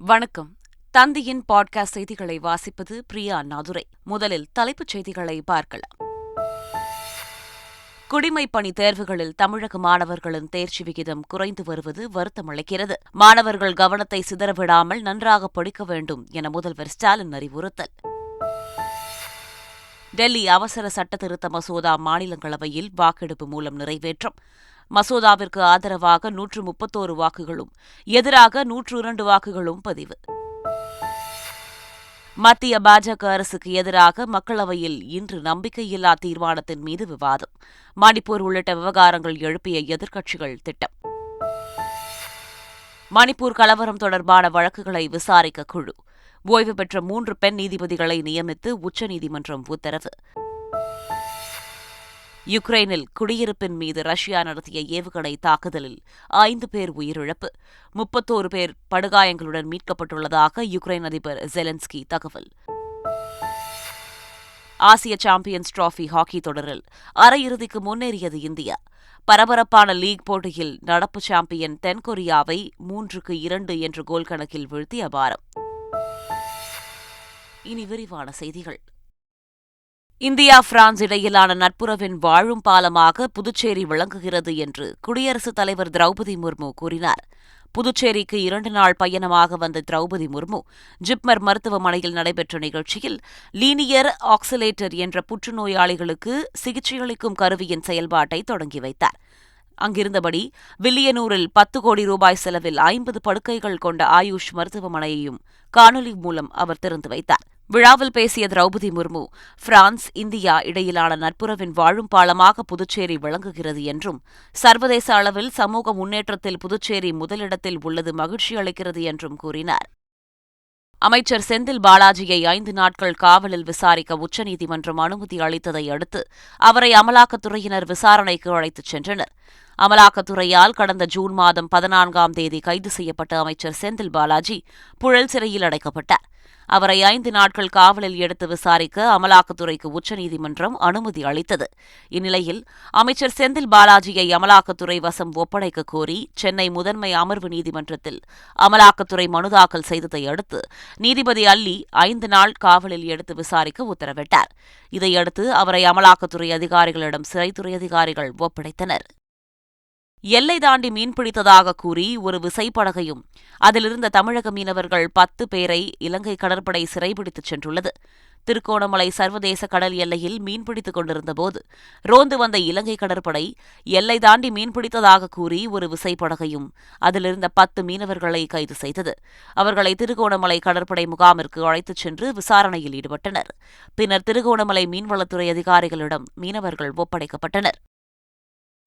வணக்கம். தந்தியின் பாட்காஸ்ட் செய்திகளை வாசிப்பது பிரியா நாதுரை. முதலில் தலைப்புச் செய்திகளை பார்க்கலாம். குடிமைப்பணி தேர்வுகளில் தமிழக மாணவர்களின் தேர்ச்சி விகிதம் குறைந்து வருவது வருத்தமளிக்கிறது. மாணவர்கள் கவனத்தை சிதறவிடாமல் நன்றாக படிக்க வேண்டும் என முதல்வர் ஸ்டாலின் அறிவுறுத்தல். டெல்லி அவசர சட்ட திருத்த மசோதா மாநிலங்களவையில் வாக்கெடுப்பு மூலம் நிறைவேற்றம். மசோதாவிற்கு ஆதரவாக 131 வாக்குகளும் எதிராக 102 வாக்குகளும் பதிவு. மத்திய பாஜக அரசுக்கு எதிராக மக்களவையில் இன்று நம்பிக்கையில்லா தீர்மானத்தின் மீது விவாதம். மணிப்பூர் உள்ளிட்ட விவகாரங்கள் எழுப்பிய எதிர்க்கட்சிகள் திட்டம். மணிப்பூர் கலவரம் தொடர்பான வழக்குகளை விசாரிக்க குழு. ஓய்வு பெற்ற 3 பெண் நீதிபதிகளை நியமித்து உச்சநீதிமன்றம் உத்தரவு. யுக்ரைனில் குடியிருப்பின் மீது ரஷ்யா நடத்திய ஏவுகணை தாக்குதலில் 5 பேர் உயிரிழப்பு, 31 பேர் படுகாயங்களுடன் மீட்கப்பட்டுள்ளதாக யுக்ரைன் அதிபர் ஜெலன்ஸ்கி தகவல். ஆசிய சாம்பியன்ஸ் டிராபி ஹாக்கி தொடரில் அரையிறுதிக்கு முன்னேறியது இந்தியா. பரபரப்பான லீக் போட்டியில் நடப்பு சாம்பியன் தென்கொரியாவை 3-2 என்ற கோல் கணக்கில் வீழ்த்தி அபாரம். இனி விரிவான செய்திகள். இந்தியா பிரான்ஸ் இடையிலான நட்புறவின் வாழும் பாலமாக புதுச்சேரி விளங்குகிறது என்று குடியரசுத் தலைவர் திரௌபதி முர்மு கூறினார். புதுச்சேரிக்கு 2 நாள் பயணமாக வந்த திரௌபதி முர்மு ஜிப்மர் மருத்துவமனையில் நடைபெற்ற நிகழ்ச்சியில் லீனியர் ஆக்சிலேட்டர் என்ற புற்றுநோயாளிகளுக்கு சிகிச்சையளிக்கும் கருவியின் செயல்பாட்டை தொடங்கி வைத்தார். அங்கிருந்தபடி வில்லியனூரில் 10 கோடி ரூபாய் செலவில் 50 படுக்கைகள் கொண்ட ஆயுஷ் மருத்துவமனையையும் காணொலி மூலம் அவர் திறந்து வைத்தார். விழாவில் பேசிய திரௌபதி முர்மு, பிரான்ஸ், இந்தியா இடையிலான நட்புறவின் வாழும் பாலமாக புதுச்சேரி விளங்குகிறது என்றும், சர்வதேச அளவில் சமூக முன்னேற்றத்தில் புதுச்சேரி முதலிடத்தில் உள்ளது மகிழ்ச்சி அளிக்கிறது என்றும் கூறினார். அமைச்சர் செந்தில் பாலாஜியை 5 நாட்கள் காவலில் விசாரிக்க உச்சநீதிமன்றம் அனுமதி அளித்ததை அடுத்து அவரை அமலாக்கத்துறையினர் விசாரணைக்கு அழைத்துச் சென்றனர். அமலாக்கத்துறையால் கடந்த ஜூன் மாதம் 14ஆம் தேதி கைது செய்யப்பட்ட அமைச்சர் செந்தில் பாலாஜி புழல் சிறையில் அடைக்கப்பட்டார். அவரை 5 நாட்கள் காவலில் எடுத்து விசாரிக்க அமலாக்கத்துறைக்கு உச்சநீதிமன்றம் அனுமதி அளித்தது. இந்நிலையில் அமைச்சர் செந்தில் பாலாஜியை அமலாக்கத்துறை வசம் ஒப்படைக்க கோரி சென்னை முதன்மை அமர்வு நீதிமன்றத்தில் அமலாக்கத்துறை மனு தாக்கல் செய்ததை அடுத்து நீதிபதி அல்லி 5 நாள் காவலில் எடுத்து விசாரிக்க உத்தரவிட்டார். இதையடுத்து அவரை அமலாக்கத்துறை அதிகாரிகளிடம் சிறைத்துறை அதிகாரிகள் ஒப்படைத்தனர். எல்லை தாண்டி மீன்பிடித்ததாக கூறி ஒரு விசைப்படகையும் அதிலிருந்த தமிழக மீனவர்கள் 10 பேரை இலங்கை கடற்படை சிறைபிடித்துச் சென்றுள்ளது. திருகோணமலை சர்வதேச கடல் எல்லையில் மீன்பிடித்துக் கொண்டிருந்தபோது ரோந்து வந்த இலங்கை கடற்படை எல்லை தாண்டி மீன்பிடித்ததாக கூறி ஒரு விசைப்படகையும் அதிலிருந்த 10 மீனவர்களை கைது செய்தது. அவர்களை திருகோணமலை கடற்படை முகாமிற்கு அழைத்துச் சென்று விசாரணையில் ஈடுபட்டனர். பின்னர் திருகோணமலை மீன்வளத்துறை அதிகாரிகளிடம் மீனவர்கள் ஒப்படைக்கப்பட்டனர்.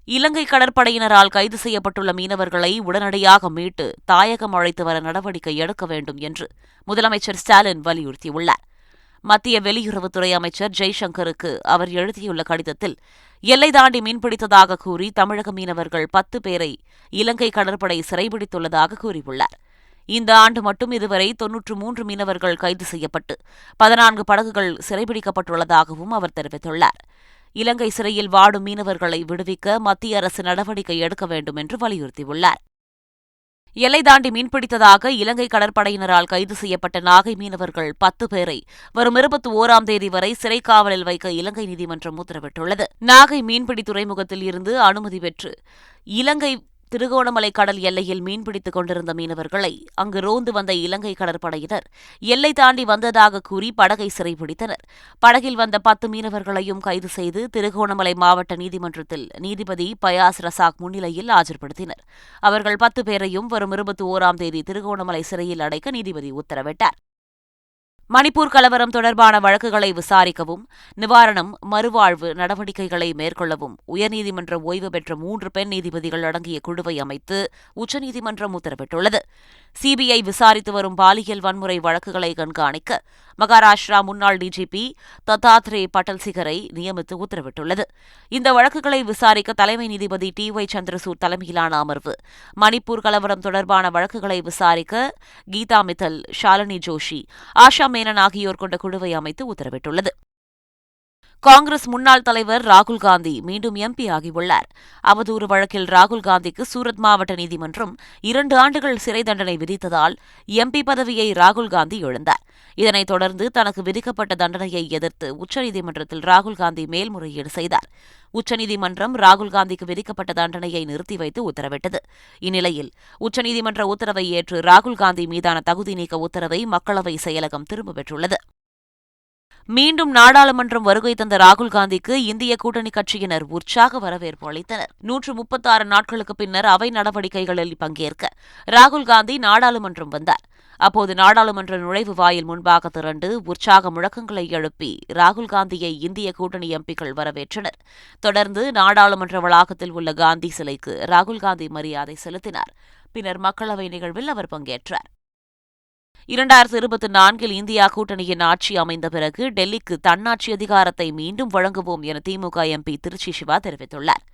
இலங்கை கடற்படையினரால் கைது செய்யப்பட்டுள்ள மீனவர்களை உடனடியாக மீட்டு தாயகம் அழைத்து வர நடவடிக்கை எடுக்க வேண்டும் என்று முதலமைச்சர் ஸ்டாலின் வலியுறுத்தியுள்ளார். மத்திய வெளியுறவுத்துறை அமைச்சர் ஜெய்சங்கருக்கு அவர் எழுதியுள்ள கடிதத்தில் எல்லை தாண்டி மீன்பிடித்ததாக கூறி தமிழக மீனவர்கள் 10 பேரை இலங்கை கடற்படை சிறைபிடித்துள்ளதாக கூறியுள்ளார். இந்த ஆண்டு மட்டும் இதுவரை 93 மீனவர்கள் கைது செய்யப்பட்டு 14 படகுகள் சிறைபிடிக்கப்பட்டுள்ளதாகவும் அவர் தெரிவித்துள்ளார். இலங்கை சிறையில் வாடும் மீனவர்களை விடுவிக்க மத்திய அரசு நடவடிக்கை எடுக்க வேண்டும் என்று வலியுறுத்தியுள்ளார். எல்லை தாண்டி மீன்பிடித்ததாக இலங்கை கடற்படையினரால் கைது செய்யப்பட்ட நாகை மீனவர்கள் 10 பேரை வரும் 21ஆம் தேதி வரை சிறை காவலில் வைக்க இலங்கை நீதிமன்றம் உத்தரவிட்டுள்ளது. நாகை மீன்பிடி துறைமுகத்தில் இருந்து அனுமதி பெற்று இலங்கை திருகோணமலை கடல் எல்லையில் மீன்பிடித்துக் கொண்டிருந்த மீனவர்களை அங்கு ரோந்து வந்த இலங்கை கடற்படையினர் எல்லை தாண்டி வந்ததாக கூறி படகை சிறைபிடித்தனர். படகில் வந்த 10 மீனவர்களையும் கைது செய்து திருகோணமலை மாவட்ட நீதிமன்றத்தில் நீதிபதி பயாஸ் ரசாக் முன்னிலையில் ஆஜர்படுத்தினர். அவர்கள் 10 பேரையும் வரும் 21ஆம் தேதி திருகோணமலை சிறையில் அடைக்க நீதிபதி உத்தரவிட்டார். மணிப்பூர் கலவரம் தொடர்பான வழக்குகளை விசாரிக்கவும் நிவாரணம், மறுவாழ்வு நடவடிக்கைகளை மேற்கொள்ளவும் உயர்நீதிமன்ற ஓய்வு பெற்ற 3 பெண் நீதிபதிகள் அடங்கிய குழுவை அமைத்து உச்சநீதிமன்றம் உத்தரவிட்டுள்ளது. சிபிஐ விசாரித்து வரும் பாலியல் வன்முறை வழக்குகளை கண்காணிக்க மகாராஷ்டிரா முன்னாள் டிஜிபி தத்தாத்ரே பட்டல்சிகரை நியமித்து உத்தரவிட்டுள்ளது. இந்த வழக்குகளை விசாரிக்க தலைமை நீதிபதி டி.ஒய். சந்திரசூட் தலைமையிலான அமர்வு மணிப்பூர் கலவரம் தொடர்பான வழக்குகளை விசாரிக்க கீதா மித்தல், ஷாலினி ஜோஷி, ஆஷா மேனன் ஆகியோர் கொண்ட குழுவை அமைத்து உத்தரவிட்டுள்ளது. காங்கிரஸ் முன்னாள் தலைவர் ராகுல் காந்தி மீண்டும் எம்பி ஆகியுள்ளார். அவதூறு வழக்கில் ராகுல் காந்திக்கு சூரத் மாவட்ட நீதிமன்றம் 2 ஆண்டுகள் சிறை தண்டனை விதித்ததால் எம்பி பதவியை ராகுல் காந்தி இழந்தார். இதனைத் தொடர்ந்து தனக்கு விதிக்கப்பட்ட தண்டனையை எதிர்த்து உச்சநீதிமன்றத்தில் ராகுல் காந்தி மேல்முறையீடு செய்தார். உச்சநீதிமன்றம் ராகுல் காந்திக்கு விதிக்கப்பட்ட தண்டனையை நிறுத்தி வைத்து உத்தரவிட்டது. இந்நிலையில் உச்சநீதிமன்ற உத்தரவை ஏற்று ராகுல் காந்தி மீதான தகுதி நீக்க உத்தரவை மக்களவை செயலகம் திரும்பப் பெற்றுள்ளது. மீண்டும் நாடாளுமன்றம் வருகை தந்த ராகுல் காந்திக்கு இந்திய கூட்டணி கட்சியினர் உற்சாக வரவேற்பு அளித்தனர். 136 நாட்களுக்கு பின்னர் அவை நடவடிக்கைகளில் பங்கேற்க ராகுல் காந்தி நாடாளுமன்றம் வந்தார். அப்போது நாடாளுமன்ற நுழைவு வாயில் முன்பாக திரண்டு உற்சாக முழக்கங்களை எழுப்பி ராகுல் காந்தியை இந்திய கூட்டணி எம்பிக்கள் வரவேற்றனர். தொடர்ந்து நாடாளுமன்ற வளாகத்தில் உள்ள காந்தி சிலைக்கு ராகுல் காந்தி மரியாதை செலுத்தினார். பின்னர் மக்களவை நிகழ்வில் அவர் பங்கேற்றார். 2024 இந்தியா கூட்டணியின் ஆட்சி அமைந்த பிறகு டெல்லிக்கு தன்னாட்சி அதிகாரத்தை மீண்டும் வழங்குவோம் என திமுக எம்பி திருச்சி சிவா தெரிவித்துள்ளார்.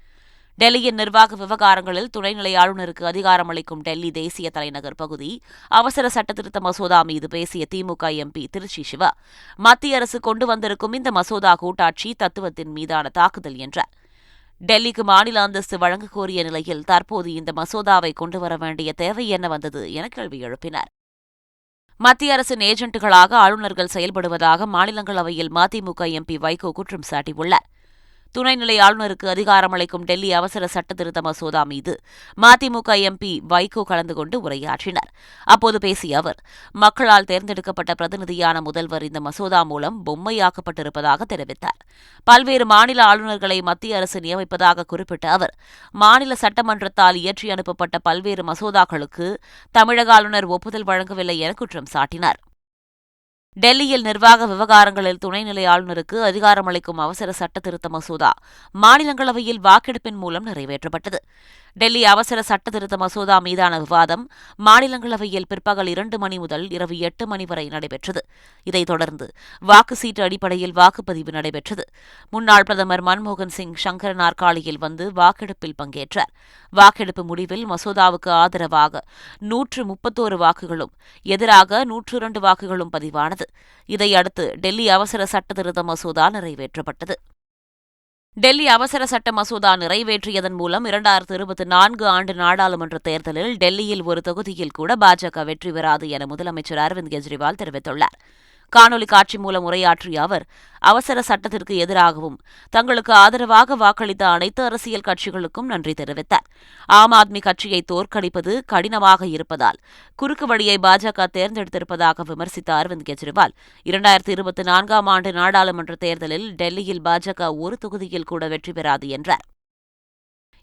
டெல்லியின் நிர்வாக விவகாரங்களில் துணைநிலை ஆளுநருக்கு அதிகாரம் அளிக்கும் டெல்லி தேசிய தலைநகர் பகுதி அவசர சட்டத்திருத்த மசோதா மீது பேசிய திமுக எம்பி திருச்சி சிவா, மத்திய அரசு கொண்டு வந்திருக்கும் இந்த மசோதா கூட்டாட்சி தத்துவத்தின் மீதான தாக்குதல் என்றார். டெல்லிக்கு மாநில அந்தஸ்து வழங்க கோரிய நிலையில் தற்போது இந்த மசோதாவை கொண்டுவர வேண்டிய தேவை என்ன வந்தது என கேள்வி எழுப்பினார். மத்திய அரசின் ஏஜென்ட்டுகளாக ஆளுநர்கள் செயல்படுவதாக மாநிலங்களவையில் மதிமுக எம்பி வைகோ குற்றம் சாட்டியுள்ளார். துணைநிலை ஆளுநருக்கு அதிகாரம் அளிக்கும் டெல்லி அவசர சட்டத்திருத்த மசோதா மீது மதிமுக எம்பி வைகோ கலந்து கொண்டு உரையாற்றினார். அப்போது பேசிய அவர், மக்களால் தேர்ந்தெடுக்கப்பட்ட பிரதிநிதியான முதல்வர் இந்த மசோதா மூலம் பொம்மையாக்கப்பட்டிருப்பதாக தெரிவித்தார். பல்வேறு மாநில ஆளுநர்களை மத்திய அரசு நியமிப்பதாக குறிப்பிட்ட அவர், மாநில சட்டமன்றத்தால் இயற்றி அனுப்பப்பட்ட பல்வேறு மசோதாக்களுக்கு தமிழக ஆளுநர் ஒப்புதல் வழங்கவில்லை என குற்றம் சாட்டினார். டெல்லியில் நிர்வாக விவகாரங்களில் துணைநிலை ஆளுநருக்கு அதிகாரம் அளிக்கும் அவசர சட்டத்திருத்த மசோதா மாநிலங்களவையில் வாக்கெடுப்பின் மூலம் நிறைவேற்றப்பட்டது. டெல்லி அவசர சட்டத்திருத்த மசோதா மீதான விவாதம் மாநிலங்களவையில் பிற்பகல் 2 மணி முதல் இரவு 8 மணி வரை நடைபெற்றது. இதைத் தொடர்ந்து வாக்கு சீட்டு அடிப்படையில் வாக்குப்பதிவு நடைபெற்றது. முன்னாள் பிரதமர் மன்மோகன் சிங் சங்கர நாற்காலியில் வந்து வாக்கெடுப்பில் பங்கேற்றார். வாக்கெடுப்பு முடிவில் மசோதாவுக்கு ஆதரவாக 131 வாக்குகளும் எதிராக 102 வாக்குகளும் பதிவானது. இதையடுத்து டெல்லி அவசர சட்டத்திருத்த மசோதா நிறைவேற்றப்பட்டது. டெல்லி அவசர சட்ட மசோதா நிறைவேற்றியதன் மூலம் 2024 ஆண்டு நாடாளுமன்ற தேர்தலில் டெல்லியில் ஒரு தொகுதியில் கூட பாஜக வெற்றி பெறாது என முதலமைச்சர் அரவிந்த் கெஜ்ரிவால் தெரிவித்துள்ளார். காணொலி காட்சி மூலம் உரையாற்றிய அவர், அவசர சட்டத்திற்கு எதிராகவும் தங்களுக்கு ஆதரவாக வாக்களித்த அனைத்து அரசியல் கட்சிகளுக்கும் நன்றி தெரிவித்தார். ஆம் ஆத்மி கட்சியை தோற்கடிப்பது கடினமாக இருப்பதால் குறுக்கு வழியை பாஜக தேர்ந்தெடுத்திருப்பதாக விமர்சித்த அரவிந்த் கெஜ்ரிவால், 2024 ஆண்டு நாடாளுமன்ற தேர்தலில் டெல்லியில் பாஜக ஒரு தொகுதியில் கூட வெற்றி பெறாது என்றார்.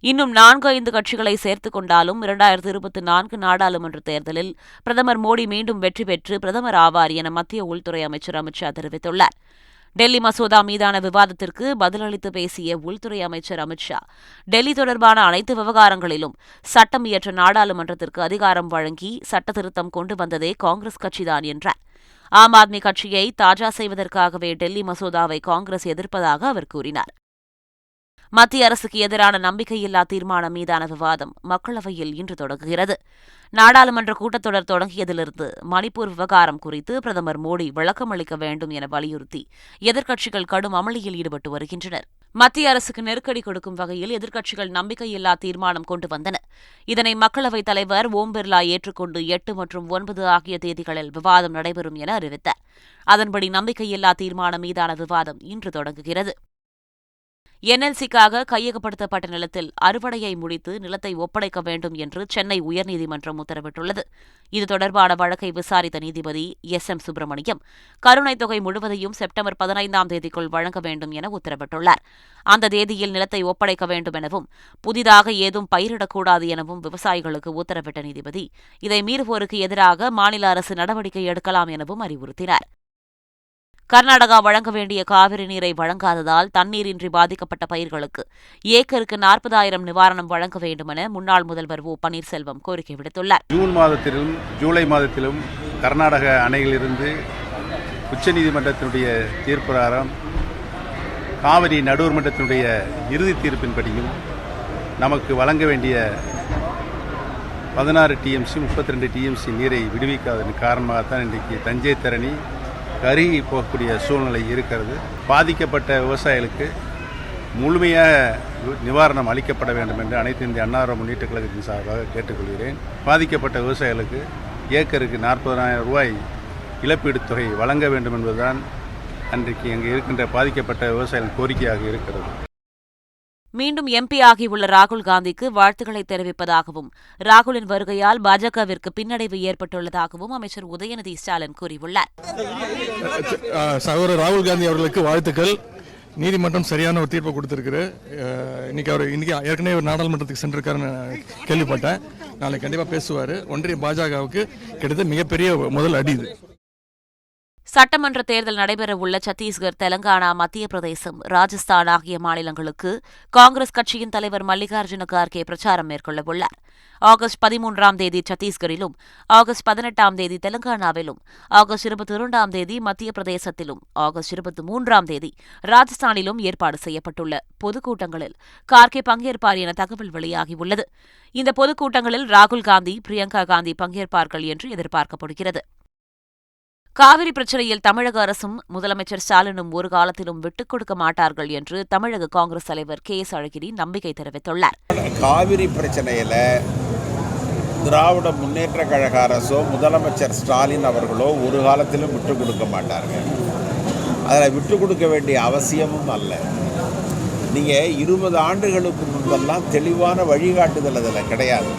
இன்னும் 4-5 கட்சிகளை சேர்த்துக் கொண்டாலும் 2024 நாடாளுமன்ற தேர்தலில் பிரதமர் மோடி மீண்டும் வெற்றி பெற்று பிரதமர் ஆவார் என மத்திய உள்துறை அமைச்சர் அமித் ஷா தெரிவித்துள்ளார். டெல்லி மசோதா மீதான விவாதத்திற்கு பதிலளித்து பேசிய உள்துறை அமைச்சர் அமித் ஷா, டெல்லி தொடர்பான அனைத்து விவகாரங்களிலும் சட்டம் இயற்ற நாடாளுமன்றத்திற்கு அதிகாரம் வழங்கி சட்டத்திருத்தம் கொண்டு வந்ததே காங்கிரஸ் கட்சிதான் என்றார். ஆம் ஆத்மி கட்சியை தாஜா செய்வதற்காகவே டெல்லி மசோதாவை காங்கிரஸ் எதிர்ப்பதாக அவர் கூறினார். மத்திய அரசுக்கு எதிரான நம்பிக்கையில்லா தீர்மானம் மீதான விவாதம் மக்களவையில் இன்று தொடங்குகிறது. நாடாளுமன்ற கூட்டத்தொடர் தொடங்கியதிலிருந்து மணிப்பூர் விவகாரம் குறித்து பிரதமர் மோடி விளக்கம் அளிக்க வேண்டும் என வலியுறுத்தி எதிர்க்கட்சிகள் கடும் அமளியில் ஈடுபட்டு வருகின்றனர். மத்திய அரசுக்கு நெருக்கடி கொடுக்கும் வகையில் எதிர்க்கட்சிகள் நம்பிக்கையில்லா தீர்மானம் கொண்டு வந்தன. இதனை மக்களவைத் தலைவர் ஓம் பிர்லா ஏற்றுக்கொண்டு 8 மற்றும் 9 ஆகிய தேதிகளில் விவாதம் நடைபெறும் என அறிவித்தார். அதன்படி நம்பிக்கையில்லா தீர்மானம் மீதான விவாதம் இன்று தொடங்குகிறது. NLC-க்காக கையகப்படுத்தப்பட்ட நிலத்தில் அறுவடையை முடித்து நிலத்தை ஒப்படைக்க வேண்டும் என்று சென்னை உயர்நீதிமன்றம் உத்தரவிட்டுள்ளது. இது தொடர்பான வழக்கை விசாரித்த நீதிபதி SM சுப்பிரமணியம், கருணைத் தொகை முழுவதையும் செப்டம்பர் 15ஆம் தேதிக்குள் வழங்க வேண்டும் என உத்தரவிட்டுள்ளார். அந்த தேதியில் நிலத்தை ஒப்படைக்க வேண்டும் எனவும் புதிதாக ஏதும் பயிரிடக்கூடாது எனவும் விவசாயிகளுக்கு உத்தரவிட்ட நீதிபதி, இதை மீறுவோருக்கு எதிராக மாநில அரசு நடவடிக்கை எடுக்கலாம் எனவும் அறிவுறுத்தினார். கர்நாடகா வழங்க வேண்டிய காவிரி நீரை வழங்காததால் தண்ணீரின்றி பாதிக்கப்பட்ட பயிர்களுக்கு ஏக்கருக்கு 40,000 நிவாரணம் வழங்க வேண்டுமென முன்னாள் முதல்வர் ஓ பன்னீர்செல்வம் கோரிக்கை விடுத்துள்ளார். ஜூன் மாதத்திலும் ஜூலை மாதத்திலும் கர்நாடக அணையிலிருந்து உச்சநீதிமன்றத்தினுடைய தீர்ப்பிரகாரம் காவிரி நடுவர் மன்றத்தினுடைய இறுதி தீர்ப்பின்படியும் நமக்கு வழங்க வேண்டிய 16 TMC 32 TMC நீரை விடுவிக்காததன் காரணமாகத்தான் இன்றைக்கு தஞ்சை தரணி கருகி போகக்கூடிய சூழ்நிலை இருக்கிறது. பாதிக்கப்பட்ட விவசாயிகளுக்கு முழுமையாக நிவாரணம் அளிக்கப்பட வேண்டும் என்று அனைத்து இந்திய அண்ணா திராவிட முன்னேற்றக் கழகத்தின் சார்பாக கேட்டுக்கொள்கிறேன். பாதிக்கப்பட்ட விவசாயிகளுக்கு ஏக்கருக்கு 40,000 ரூபாய் இழப்பீடு தொகை வழங்க வேண்டும் என்பதுதான் அன்றைக்கு அங்கே இருக்கின்ற பாதிக்கப்பட்ட விவசாயிகள் கோரிக்கையாக இருக்கிறது. மீண்டும் எம்பி ஆகியுள்ள ராகுல் காந்திக்கு வாழ்த்துக்களை தெரிவிப்பதாகவும் ராகுலின் வருகையால் பாஜகவிற்கு பின்னடைவு ஏற்பட்டுள்ளதாகவும் அமைச்சர் உதயநிதி ஸ்டாலின் கூறியுள்ளார். சகோதரர் ராகுல் காந்தி அவர்களுக்கு வாழ்த்துக்கள். நீதிமன்றம் சரியான ஒரு தீர்ப்பை கொடுத்திருக்கு. இன்னைக்கு ஏற்கனவே ஒரு நாடாளுமன்றத்துக்கு சென்றிருக்காருன்னு கேள்விப்பட்டேன். நாளைக்கு கண்டிப்பாக பேசுவார். ஒன்றிய பாஜகவுக்கு கிட்டத்தட்ட மிகப்பெரிய முதல் அடி இது. சட்டமன்ற தேர்தல் நடைபெறவுள்ள சத்தீஸ்கர், தெலங்கானா, மத்திய பிரதேசம், ராஜஸ்தான் ஆகிய மாநிலங்களுக்கு காங்கிரஸ் கட்சியின் தலைவர் மல்லிகார்ஜுன கார்கே பிரச்சாரம் மேற்கொள்ளவுள்ளார். ஆகஸ்ட் 13ஆம் தேதி சத்தீஸ்கரிலும், ஆகஸ்ட் 18ஆம் தேதி தெலங்கானாவிலும், ஆகஸ்ட் 22ஆம் தேதி மத்திய பிரதேசத்திலும், ஆகஸ்ட் 23ஆம் தேதி ராஜஸ்தானிலும் ஏற்பாடு செய்யப்பட்டுள்ள பொதுக்கூட்டங்களில் கார்கே பங்கேற்பார் என தகவல் வெளியாகியுள்ளது. இந்த பொதுக்கூட்டங்களில் ராகுல் காந்தி, பிரியங்கா காந்தி பங்கேற்பார்கள் என்று எதிர்பார்க்கப்படுகிறது. காவிரி பிரச்சினையில் தமிழக அரசும் முதலமைச்சர் ஸ்டாலினும் ஒரு காலத்திலும் விட்டுக் கொடுக்க மாட்டார்கள் என்று தமிழக காங்கிரஸ் தலைவர் கே.எஸ். அழகிரி நம்பிக்கை தெரிவித்துள்ளார். காவிரி பிரச்சனையில திராவிட முன்னேற்ற கழக அரசோ முதலமைச்சர் ஸ்டாலின் அவர்களோ ஒரு காலத்திலும் விட்டுக் கொடுக்க மாட்டார்கள். அதில் விட்டுக் கொடுக்க வேண்டிய அவசியமும் அல்ல. நீங்கள் 20 ஆண்டுகளுக்கு முன்பெல்லாம் தெளிவான வழிகாட்டுதல் அதில் கிடையாது.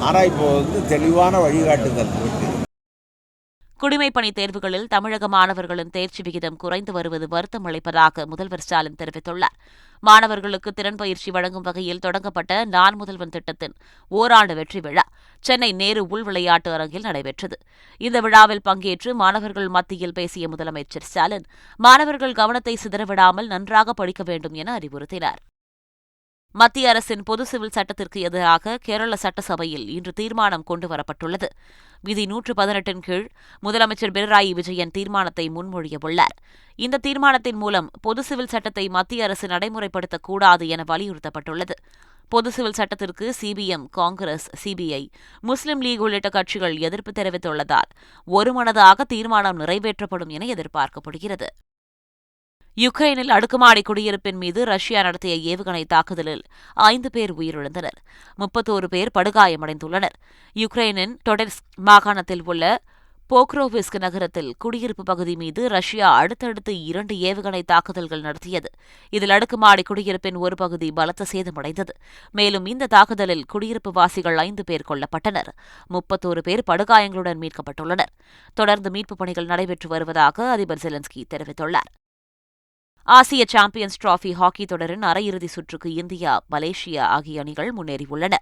ஆனால் இப்போ தெளிவான வழிகாட்டுதல் இருக்கு. குடிமைப்பணி தேர்வுகளில் தமிழக மாணவர்களின் தேர்ச்சி விகிதம் குறைந்து வருவது வருத்தம் அளிப்பதாக முதல்வர் ஸ்டாலின் தெரிவித்துள்ளார். மாணவர்களுக்கு திறன் பயிற்சி வழங்கும் வகையில் தொடங்கப்பட்ட நான் முதல்வன் திட்டத்தின் ஓராண்டு வெற்றி விழா சென்னை நேரு உள் விளையாட்டு அரங்கில் நடைபெற்றது. இந்த விழாவில் பங்கேற்று மாணவர்கள் மத்தியில் பேசிய முதலமைச்சர் ஸ்டாலின் மாணவர்கள் கவனத்தை சிதறவிடாமல் நன்றாக படிக்க வேண்டும் என அறிவுறுத்தினார். மத்திய அரசின் பொது சிவில் சட்டத்திற்கு எதிராக கேரள சட்டசபையில் இன்று தீர்மானம் கொண்டுவரப்பட்டுள்ளது. விதி 118 கீழ் முதலமைச்சர் பினராயி விஜயன் தீர்மானத்தை முன்மொழியவுள்ளார். இந்த தீர்மானத்தின் மூலம் பொது சிவில் சட்டத்தை மத்திய அரசு நடைமுறைப்படுத்தக்கூடாது என வலியுறுத்தப்பட்டுள்ளது. பொது சிவில் சட்டத்திற்கு சிபிஎம், காங்கிரஸ், சிபிஐ, முஸ்லிம் லீக் உள்ளிட்ட கட்சிகள் எதிர்ப்பு தெரிவித்துள்ளதால் ஒருமனதாக தீர்மானம் நிறைவேற்றப்படும் என எதிர்பார்க்கப்படுகிறது. யுக்ரைனில் அடுக்குமாடி குடியிருப்பின் மீது ரஷ்யா நடத்திய ஏவுகணை தாக்குதலில் 5 பேர் உயிரிழந்தனர். 31 பேர் படுகாயமடைந்துள்ளனர். யுக்ரைனின் டொடெட்ஸ்க் மாகாணத்தில் உள்ள போக்ரோவிஸ்க் நகரத்தில் குடியிருப்பு பகுதி மீது ரஷ்யா அடுத்தடுத்து 2 ஏவுகணை தாக்குதல்கள் நடத்தியது. இதில் அடுக்குமாடி குடியிருப்பின் ஒரு பகுதி பலத்த சேதமடைந்தது. மேலும் இந்த தாக்குதலில் குடியிருப்பு வாசிகள் 5 பேர் கொல்லப்பட்டனர். 31 பேர் படுகாயங்களுடன் மீட்கப்பட்டுள்ளனர். தொடர்ந்து மீட்புப் பணிகள் நடைபெற்று வருவதாக அதிபர் ஜெலன்ஸ்கி தெரிவித்துள்ளார். ஆசிய சாம்பியன்ஸ் டிராபி ஹாக்கி தொடரின் அரையிறுதி சுற்றுக்கு இந்தியா, மலேசியா ஆகிய அணிகள் முன்னேறியுள்ளன.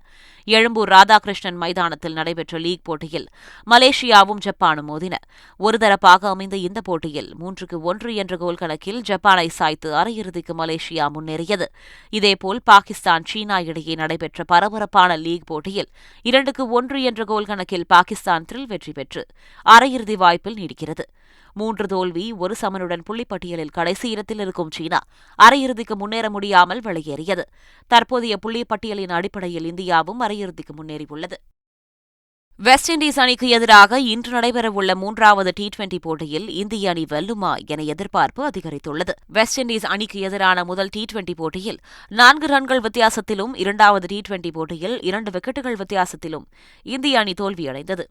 எழும்பூர் ராதாகிருஷ்ணன் மைதானத்தில் நடைபெற்ற லீக் போட்டியில் மலேசியாவும் ஜப்பானும் மோதின. ஒருதரப்பாக அமைந்த இந்த போட்டியில் 3-1 என்ற கோல் கணக்கில் ஜப்பானை சாய்த்து அரையிறுதிக்கு மலேசியா முன்னேறியது. இதேபோல் பாகிஸ்தான், சீனா இடையே நடைபெற்ற பரபரப்பான லீக் போட்டியில் 2-1 என்ற கோல் கணக்கில் பாகிஸ்தான் த்ரில் வெற்றி பெற்று அரையிறுதி வாய்ப்பில் நீடிக்கிறது. 3 தோல்வி, 1 சமனுடன் புள்ளிப்பட்டியலில் கடைசி இடத்தில் இருக்கும் சீனா அரையிறுதிக்கு முன்னேற முடியாமல் வெளியேறியது. தற்போதைய புள்ளிப்பட்டியலின் அடிப்படையில் இந்தியாவும் அரையிறுதிக்கு முன்னேறியுள்ளது. வெஸ்ட் இண்டீஸ் அணிக்கு எதிராக இன்று நடைபெறவுள்ள 3வது T20 போட்டியில் இந்திய அணி வெல்லுமா என எதிர்பார்ப்பு அதிகரித்துள்ளது. வெஸ்ட் இண்டீஸ் அணிக்கு எதிரான முதல் T20 போட்டியில் 4 ரன்கள் வித்தியாசத்திலும், 2வது T20 போட்டியில் 2 விக்கெட்டுகள் வித்தியாசத்திலும் இந்திய அணி தோல்வியடைந்தது.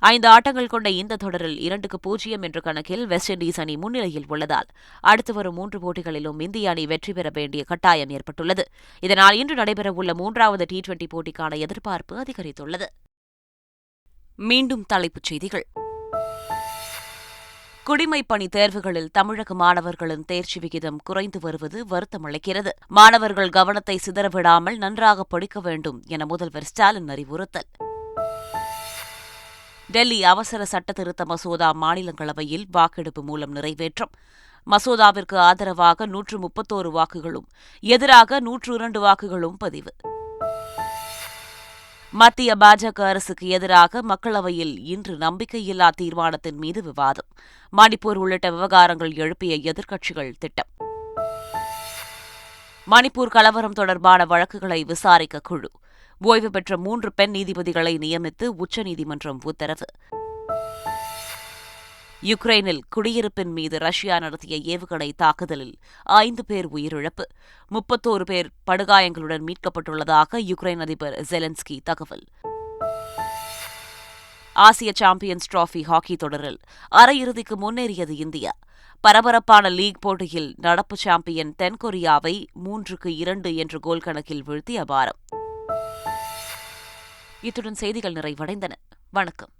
5 ஆட்டங்கள் கொண்ட இந்த தொடரில் 2-0 என்ற கணக்கில் வெஸ்ட் இண்டீஸ் அணி முன்னிலையில் உள்ளதால் அடுத்து வரும் 3 போட்டிகளிலும் இந்திய அணி வெற்றி பெற வேண்டிய கட்டாயம் ஏற்பட்டுள்ளது. இதனால் இன்று நடைபெறவுள்ள 3வது T20 போட்டிக்கான எதிர்பார்ப்பு அதிகரித்துள்ளது. மீண்டும் தலைப்புச் செய்திகள். குடிமைப்பணி தேர்வுகளில் தமிழக மாணவர்களின் தேர்ச்சி விகிதம் குறைந்து வருவது வருத்தமளிக்கிறது. மாணவர்கள் கவனத்தை சிதறவிடாமல் நன்றாக படிக்க வேண்டும் என முதல்வர் ஸ்டாலின் அறிவுறுத்தல். டெல்லி அவசர சட்ட திருத்த மசோதா மாநிலங்களவையில் வாக்கெடுப்பு மூலம் நிறைவேற்றம். மசோதாவிற்கு ஆதரவாக 131 வாக்குகளும் எதிராக 102 வாக்குகளும் பதிவு. மத்திய பாஜக அரசுக்கு எதிராக மக்களவையில் இன்று நம்பிக்கையில்லா தீர்மானத்தின் மீது விவாதம். மணிப்பூர் உள்ளிட்ட விவகாரங்கள் எழுப்பிய எதிர்க்கட்சிகள் திட்டம். மணிப்பூர் கலவரம் தொடர்பான வழக்குகளை விசாரிக்க குழு. ஓய்வு பெற்ற 3 பெண் நீதிபதிகளை நியமித்து உச்சநீதிமன்றம் உத்தரவு. யுக்ரைனில் குடியிருப்பின் மீது ரஷ்யா நடத்திய ஏவுகணை தாக்குதலில் 5 பேர் உயிரிழப்பு, 31 பேர் படுகாயங்களுடன் மீட்கப்பட்டுள்ளதாக யுக்ரைன் அதிபர் ஜெலன்ஸ்கி தகவல். ஆசிய சாம்பியன்ஸ் டிராபி ஹாக்கி தொடரில் அரையிறுதிக்கு முன்னேறியது இந்தியா. பரபரப்பான லீக் போட்டியில் நடப்பு சாம்பியன் தென்கொரியாவை 3-2 என்ற கோல் கணக்கில் வீழ்த்தி அபாரம். இத்துடன் செய்திகள் நிறைவடைந்தன. வணக்கம்.